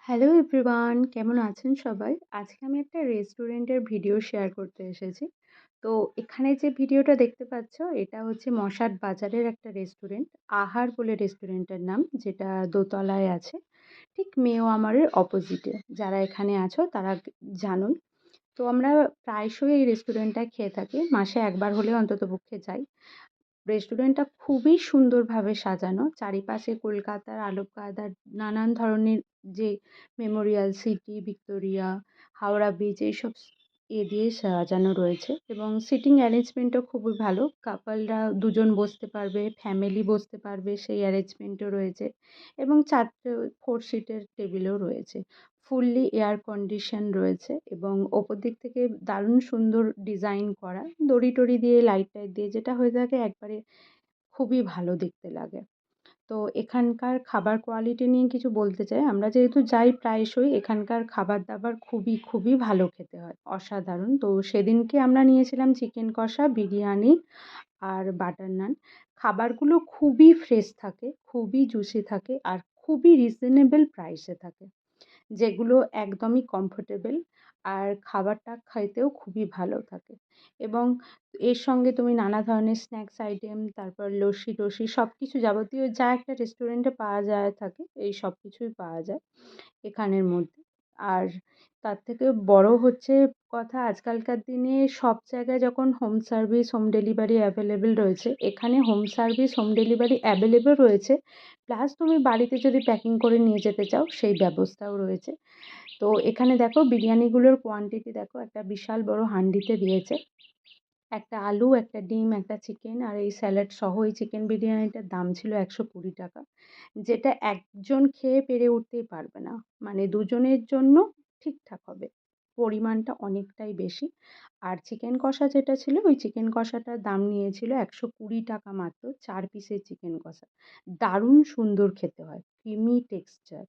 Hello everyone, কেমন আছেন সবাই? আজকে আমি একটা রেস্টুরেন্টের ভিডিও শেয়ার করতে এসেছি। তো এখানে যে ভিডিওটা দেখতে পাচ্ছ, এটা হচ্ছে মশাট বাজারের একটা রেস্টুরেন্ট। আহার বলে রেস্টুরেন্টের নাম, যেটা দোতলায় আছে। ঠিক মেও আমারের অপোজিটে। যারা এখানে আছো তারা জানোই। তো আমরা প্রায়শই এই রেস্টুরেন্টটায় খেয়ে থাকি। মাসে একবার হলেও অন্ততপক্ষে যাই। রেস্টুরেন্টটা খুবই সুন্দরভাবে সাজানো। চারিপাশে কলকাতার আলোক কায়দার নানান ধরনের যে Memorial city, Victoria, Howrah bridge এইসব দিয়ে সাজানো রয়েছে এবং সিটিং অ্যারেঞ্জমেন্টও খুবই ভালো। কাপলরা দুজন বসতে পারবে, ফ্যামিলি বসতে পারবে সেই অ্যারেঞ্জমেন্টও রয়েছে এবং 4 সিটের টেবিলও রয়েছে। ফুললি এয়ার কন্ডিশন রয়েছে এবং ওপর দিক থেকে দারুণ সুন্দর ডিজাইন করা। দড়ি-টড়ি দিয়ে লাইট-টাইট দিয়ে যেটা হয়ে থাকে একবারে খুবই ভালো দেখতে লাগে। তো এখানকার খাবার কোয়ালিটি নিয়ে কিছু বলতে চাই। আমরা যেহেতু যাই প্রায়শই এখানকার খাবার-দাবার খুবই ভালো খেতে হয়। অসাধারণ! তো সেদিনকে আমরা নিয়েছিলাম চিকেন কষা, বিরিয়ানি আর বাটার নান। খাবারগুলো খুবই ফ্রেশ থাকে, খুবই জুসি থাকে আর খুবই রিজনেবল প্রাইসে থাকে। যেগুলো একদমই কমফোর্টেবল আর খাবারটা খেতেও খুবই ভালো থাকে এবং এর সঙ্গে তুমি নানা ধরনের স্ন্যাক্স আইটেম, তারপর লস্যি-টস্যি সবকিছু যাবতীয় যা একটা রেস্টুরেন্টে পাওয়া যায় থাকে, এই সব কিছুই পাওয়া যায় এখানের মধ্যে। আর তার থেকে বড় হচ্ছে কথা, আজকালকার দিনে সব জায়গায় যখন home service, home delivery available রয়েছে, এখানে home service, home delivery available রয়েছে। প্লাস তুমি বাড়িতে যদি প্যাকিং করে নিয়ে যেতে চাও সেই ব্যবস্থাও রয়েছে। তো এখানে দেখো বিরিয়ানিগুলোর কোয়ান্টিটি দেখো, একটা বিশাল বড় হাঁড়িতে দিয়েছে। একটা আলু, একটা ডিম, একটা চিকেন আর এই স্যালাড সহ এই চিকেন বিরিয়ানিটার দাম ছিল ৳১২০, যেটা একজন খেয়ে পেরে উঠতেই পারবে না। মানে দুজনের জন্য ঠিকঠাক হবে। পরিমাণটা অনেকটাই বেশি। আর চিকেন কষা যেটা ছিল, ওই চিকেন কষাটার দাম নিয়েছিল ৳১২০ মাত্র, ৪ পিসের চিকেন কষা। দারুণ সুন্দর খেতে হয়, ক্রিমি টেক্সচার।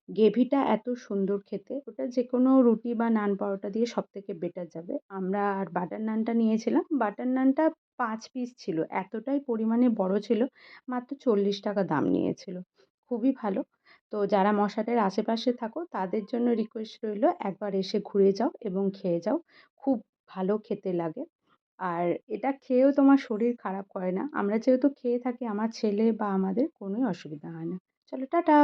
গ্রেভিটা এত সুন্দর খেতে, ওটা যেকোনো রুটি বা নান পরোটা দিয়ে সবথেকে বেটার যাবে। আমরা আর বাটার নানটা নিয়েছিলাম। বাটার নানটা ৫ পিস ছিল। এতটাই পরিমাণে বড় ছিল, মাত্র ৳৪০ দাম নিয়েছিল। খুবই ভালো। তো যারা মশাটের আশেপাশে থাকো তাদের জন্য রিকোয়েস্ট রইলো একবার এসে ঘুরে যাও এবং খেয়ে যাও। খুব ভালো খেতে লাগে। আর এটা খেয়েও তোমার শরীর খারাপ করে না। আমরা যেহেতু খেয়ে থাকি, আমার ছেলে বা আমাদের কোনোই অসুবিধা হয় না। চলো টাটা।